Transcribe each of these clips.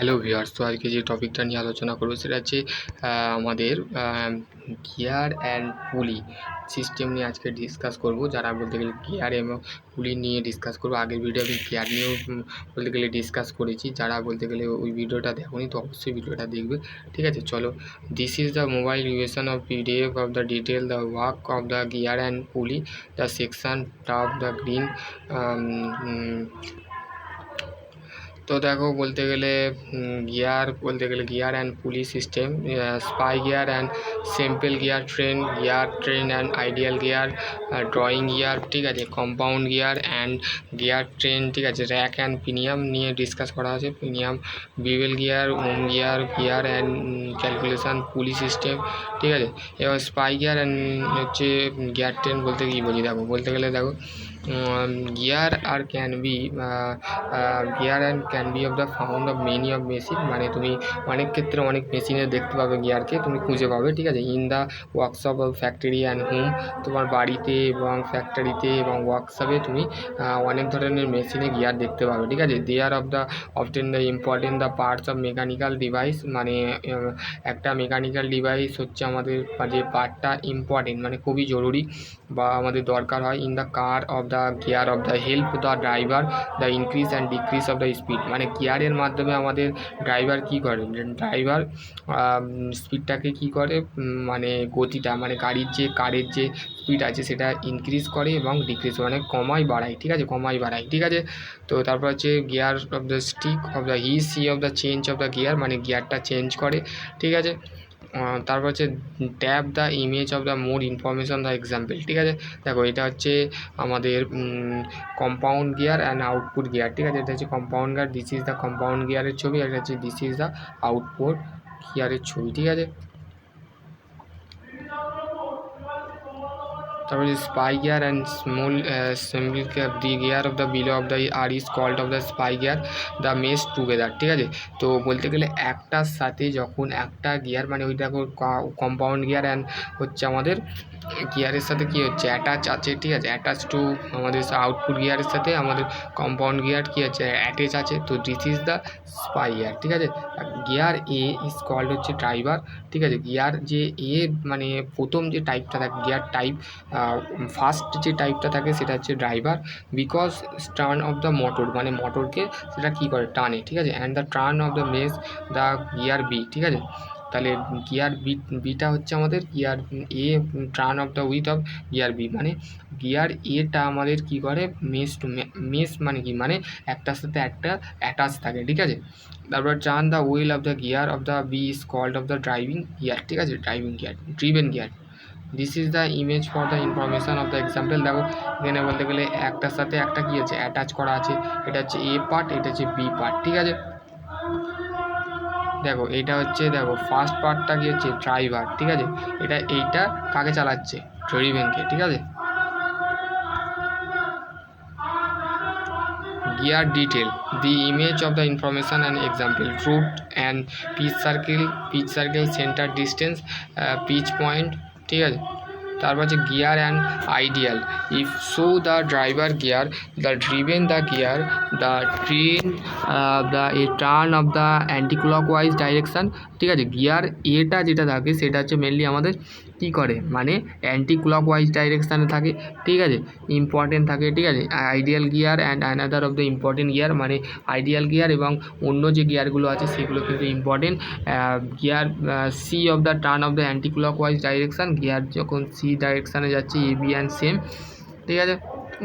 Hello viewers, তো আজকে যে টপিকটা নিয়ে আলোচনা করবো সেটা হচ্ছে আমাদের গিয়ার অ্যান্ড পুলি সিস্টেম নিয়ে আজকে ডিসকাস করব। যারা বলতে গেলে গিয়ার এবং পুলি নিয়ে ডিসকাস করবো। আগের ভিডিও আমি গিয়ার নিয়েও বলতে গেলে ডিসকাস করেছি। যারা বলতে গেলে ওই ভিডিওটা দেখোনি তো অবশ্যই ভিডিওটা দেখবে। ঠিক আছে, চলো। This is the mobile USN of PDF of the detail the work of the gear and pulley the section of the green. তো দেখো, বলতে গেলে gear and pulley system, spy gear and simple gear train and ideal gear, drawing gear, ঠিক আছে, compound gear and gear train, ঠিক আছে, rack and pinion নিয়ে discuss করা আছে। Pinion, bevel gear, gear and calculation, pulley system, ঠিক আছে। এবার স্পাই গিয়ার অ্যান্ড হচ্ছে গিয়ার ট্রেন বলতে কী বুঝি, দেখো বলতে গেলে দেখো, gear are can be gear and can be of the found of many of machine, মানে তুমি অনেক ক্ষেত্রে অনেক মেশিনে দেখতে পাবে গিয়ারকে, তুমি খুঁজে পাবে, ঠিক আছে। In the workshop of factory and home, তোমার বাড়িতে এবং ফ্যাক্টরিতে এবং ওয়ার্কশপে তুমি অনেক ধরনের মেশিনে গিয়ার দেখতে পাবে, ঠিক আছে। There of the often the important the parts of mechanical device, মানে একটা মেকানিক্যাল ডিভাইস হচ্ছে আমাদের যে পার্টটা ইম্পর্টেন্ট মানে খুবই জরুরি বা আমাদের দরকার হয়। In the car of the gear of the help the driver the increase and decrease of the speed, মানে গিয়ারের মাধ্যমে আমাদের ড্রাইভার কী করে, ড্রাইভার স্পিডটাকে কী করে, মানে গতিটা, মানে কারের যে স্পিড আছে সেটা ইনক্রিজ করে এবং ডিক্রিজ মানে কমায় বাড়ায়, ঠিক আছে, কমায় বাড়ায়, ঠিক আছে। তো তারপর হচ্ছে gear of the stick of the sea of the change of the gear, মানে গিয়ারটা চেঞ্জ করে, ঠিক আছে। তারপর হচ্ছে tap the image of the more information the example, ঠিক আছে। দেখো, এটা হচ্ছে আমাদের compound gear and output gear, ঠিক আছে। এটা হচ্ছে compound gear, this is the compound গিয়ারের ছবি, আর এটা হচ্ছে দিস ইজ দ্য আউটপুট গিয়ারের ছবি, ঠিক আছে। তারপর spy gear and small symbol gear, the gear of the below of the are is called of the spy gear the mesh together, ঠিক আছে। তো বলতে গেলে একটার সাথে যখন একটা গিয়ার, মানে ওই দেখো কম্পাউন্ড গিয়ার অ্যান্ড হচ্ছে আমাদের গিয়ারের সাথে কী হচ্ছে অ্যাটাচ আছে, ঠিক আছে, অ্যাটাচ টু আমাদের আউটপুট গিয়ারের সাথে আমাদের কম্পাউন্ড গিয়ার কী আছে অ্যাটাচ আছে। তো this is the spy gear, ঠিক আছে। গিয়ার এ ইজ কল্ড হচ্ছে ড্রাইভার, ঠিক আছে। গিয়ার যে এ মানে প্রথম যে টাইপটা থাকে গিয়ার টাইপ, ফার্স্ট যে টাইপটা থাকে সেটা হচ্ছে driver, because turn of the motor, মানে মোটরকে সেটা কী করে টানে, ঠিক আছে। And the turn of the mesh the gear B, ঠিক আছে। তাহলে গিয়ার বিটা হচ্ছে আমাদের gear A, turn of the with of gear B, মানে গিয়ার এটা আমাদের কী করে মেস মানে কি, মানে একটার সাথে একটা অ্যাটাচ থাকে, ঠিক আছে। তারপর turn the wheel of the gear of the B is called of the driving gear, ঠিক আছে, driven gear. This is the image for the information of the example. দেখো, এখানে বলতে গেলে একটার সাথে একটা কী আছে অ্যাটাচ করা আছে, এটা হচ্ছে এ পার্ট, এটা হচ্ছে বি পার্ট, ঠিক আছে। দেখো, এইটা হচ্ছে, দেখো ফার্স্ট পার্টটা কী হচ্ছে ড্রাইভার, ঠিক আছে, এইটা কাকে চালাচ্ছে, ড্রিভেনকে, ঠিক আছে। Gear detail, the image of the information and example, root and pitch circle, center distance, pitch point, ঠিক আছে। তারপর হচ্ছে gear and ideal, if show the driver gear, the driven the gear, the train the turn of the anti clockwise direction, ঠিক আছে। Gear এটা যেটা থাকে সেটা হচ্ছে মেনলি আমাদের কী করে, মানে অ্যান্টি ক্লকওয়াইজ ডাইরেকশানে থাকে, ঠিক আছে, ইম্পর্টেন্ট থাকে, ঠিক আছে। Ideal gear and another of the important gear, মানে আইডিয়াল গিয়ার এবং অন্য যে গিয়ারগুলো আছে সেগুলো কিন্তু important. Gear C of the turn of the anti clockwise direction, gear যখন সি ডাইরেকশানে যাচ্ছে এ বি অ্যান্ড সেম, ঠিক আছে।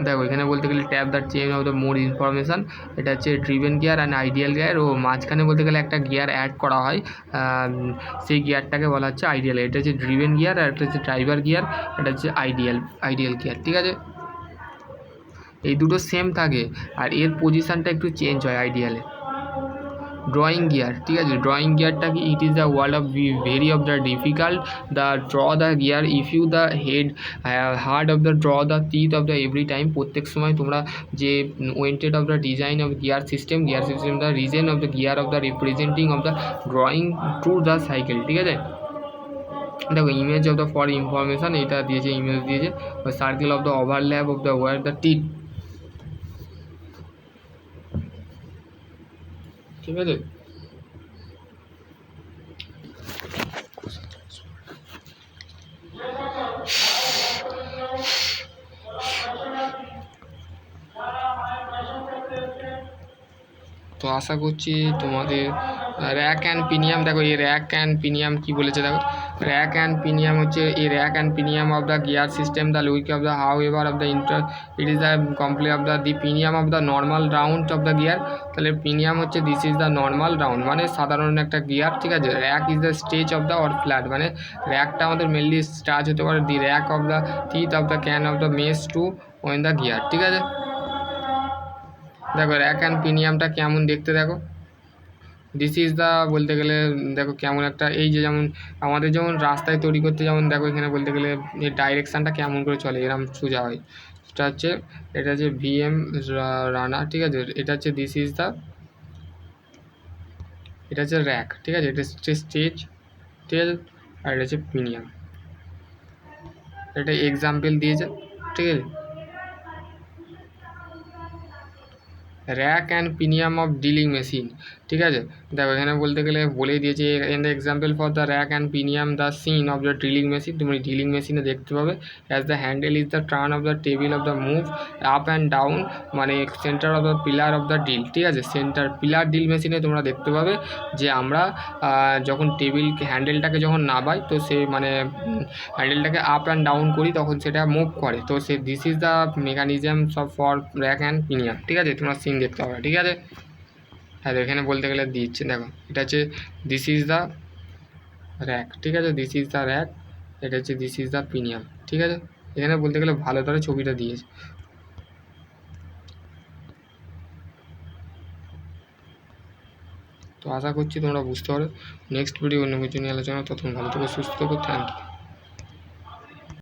দেখো, এখানে বলতে গেলে tap the chain of the more information, এটা হচ্ছে driven gear and ideal gear, ও মাঝখানে বলতে গেলে একটা গিয়ার অ্যাড করা হয়, সেই গিয়ারটাকে বলা হচ্ছে আইডিয়াল। এটা হচ্ছে ড্রিভেন গিয়ার আর এটা হচ্ছে ড্রাইভার গিয়ার, এটা হচ্ছে আইডিয়াল গিয়ার, ঠিক আছে। এই দুটো সেম থাকে আর এর পজিশানটা একটু চেঞ্জ হয় আইডিয়ালে। ড্রয়িং গিয়ার, ঠিক আছে, ড্রয়িং গিয়ারটা কি, it is the world of very of the difficult the draw the gear if you the head hard of the draw the teeth of the every time, প্রত্যেক সময় তোমরা যে wanted of the design of gear system the reason of the gear of the representing of the drawing to the cycle, ঠিক আছে। দেখো, image of the for information, এটা দিয়েছে, image দিয়েছে, circle of the overlap of the war the teeth, ঠিক আছে। তো আশা করছি তোমাদের র্যাক অ্যান্ড পিনিয়াম, দেখো এই র্যাক অ্যান্ড পিনিয়াম কী বলেছে, দেখো র্যাক অ্যান্ড পিনিয়াম হচ্ছে এই rack and pinion of the gear system, the look of the however of the it is the complete of the pinion of the normal round of the gear. তাহলে pinion হচ্ছে this is the normal round, মানে সাধারণ একটা gear, ঠিক আছে। Rack is the stage of the or flat, মানে র্যাকটা আমাদের মেনলি স্টার্চ হতে পারে the rack of the teeth of the can of the mesh to when the gear, ঠিক আছে। দেখো র্যাক অ্যান্ড পিনিয়ামটা কেমন দেখতে, দেখো দিস ইজ দ্য বলতে গেলে দেখো কেমন একটা, এই যে যেমন আমাদের যেমন রাস্তায় তৈরি করতে যেমন দেখো এখানে বলতে গেলে এই ডাইরেকশানটা কেমন করে চলে, এরকম সোজা হয়। এটা হচ্ছে ভিএম রানা, ঠিক আছে। এটা হচ্ছে দিস ইজ দ্য, এটা হচ্ছে র্যাক, ঠিক আছে। এটা হচ্ছে স্টেজ, ঠিক আছে। আর এটা হচ্ছে পিনিয়াম, এটা এক্সাম্পল দিয়েছে, ঠিক আছে। Rack and pinion of drilling machine, ঠিক আছে। দেখো এখানে বলতে গেলে বলেই দিয়েছে an the example for the rack and pinion the scene of the drilling machine, তুমি ড্রিলিং মেশিনে দেখতে পাবে as the handle is the turn of the table of the move up and down, মানে centre of the pillar of the drill, ঠিক আছে। Centre pillar drill মেশিনে তোমরা দেখতে পাবে যে আমরা যখন টেবিল হ্যান্ডেলটাকে যখন নাবাই তো সে মানে হ্যান্ডেলটাকে আপ অ্যান্ড ডাউন করি তখন সেটা মুভ করে, তো say this is the mechanism সব ফর র্যাক অ্যান্ড পিনিয়াম, ঠিক আছে। তোমরা সিন দেখতে পাবে, ঠিক আছে। হ্যাঁ এখানে বলতে গেলে দিচ্ছে, দেখো এটা হচ্ছে দিস ইজ দ্য র্যাক, ঠিক আছে, দিস ইজ দ্য র্যাক, এটা হচ্ছে দিস ইজ দ্য পিনিয়াম, ঠিক আছে। এখানে বলতে গেলে ভালো করে ছবিটা দিয়েছে। তো আশা করছি তোমরা বুঝতে পারো। নেক্সট ভিডিও অন্য কিছু নিয়ে আলোচনা, তখন ভালো থেকো, সুস্থ থেকো, থ্যাংক ইউ।